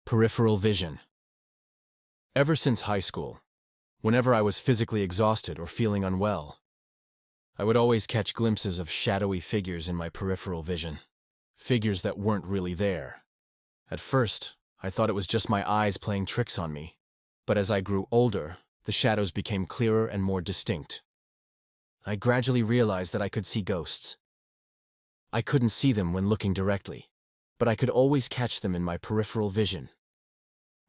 Peripheral vision. Ever since high school, whenever I was physically exhausted or feeling unwell, I would always catch glimpses of shadowy figures in my peripheral vision. Figures that weren't really there. At first, I thought it was just my eyes playing tricks on me, but as I grew older, the shadows became clearer and more distinct. I gradually realized that I could see ghosts. I couldn't see them when looking directly, but I could always catch them in my peripheral vision.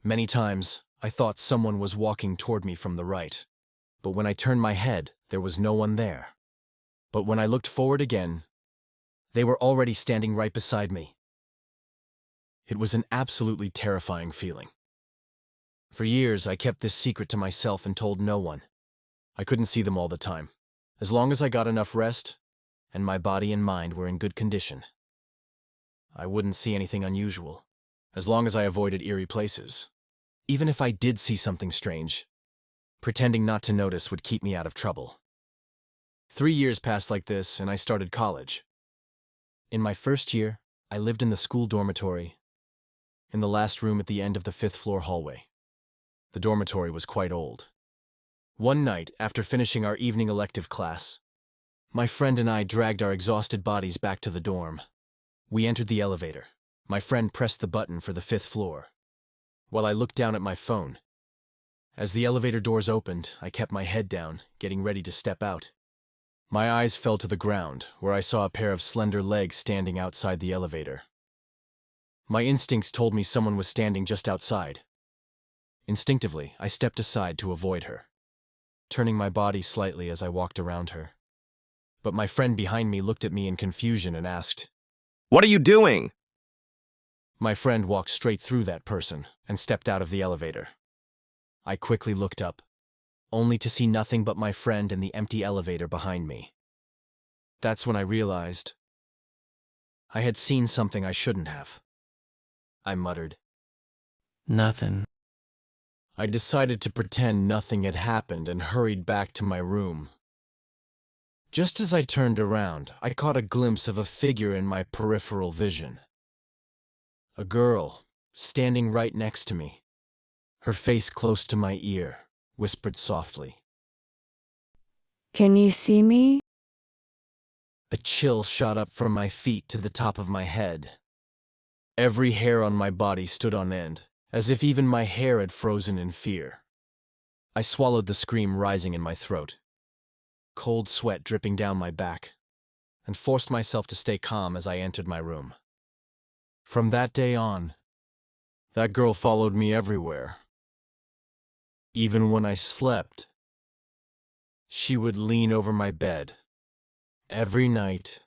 Many times, I thought someone was walking toward me from the right, but when I turned my head, there was no one there. But when I looked forward again, they were already standing right beside me. It was an absolutely terrifying feeling. For years, I kept this secret to myself and told no one. I couldn't see them all the time. As long as I got enough rest, and my body and mind were in good condition, I wouldn't see anything unusual, as long as I avoided eerie places. Even if I did see something strange, pretending not to notice would keep me out of trouble. 3 years passed like this, and I started college. In my first year, I lived in the school dormitory, in the last room at the end of the 5th floor hallway. The dormitory was quite old. One night, after finishing our evening elective class, my friend and I dragged our exhausted bodies back to the dorm. We entered the elevator. My friend pressed the button for the 5th floor, while I looked down at my phone. As the elevator doors opened, I kept my head down, getting ready to step out. My eyes fell to the ground, where I saw a pair of slender legs standing outside the elevator. My instincts told me someone was standing just outside. Instinctively, I stepped aside to avoid her, turning my body slightly as I walked around her. But my friend behind me looked at me in confusion and asked, "What are you doing?" My friend walked straight through that person and stepped out of the elevator. I quickly looked up, only to see nothing but my friend and the empty elevator behind me. That's when I realized I had seen something I shouldn't have. I muttered. Nothing. I decided to pretend nothing had happened and hurried back to my room. Just as I turned around, I caught a glimpse of a figure in my peripheral vision. A girl, standing right next to me, her face close to my ear, whispered softly. "Can you see me?" A chill shot up from my feet to the top of my head. Every hair on my body stood on end, as if even my hair had frozen in fear. I swallowed the scream rising in my throat, cold sweat dripping down my back, and forced myself to stay calm as I entered my room. From that day on, that girl followed me everywhere. Even when I slept, she would lean over my bed. Every night,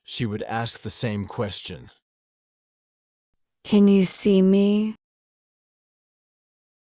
she would ask the same question. "Can you see me?"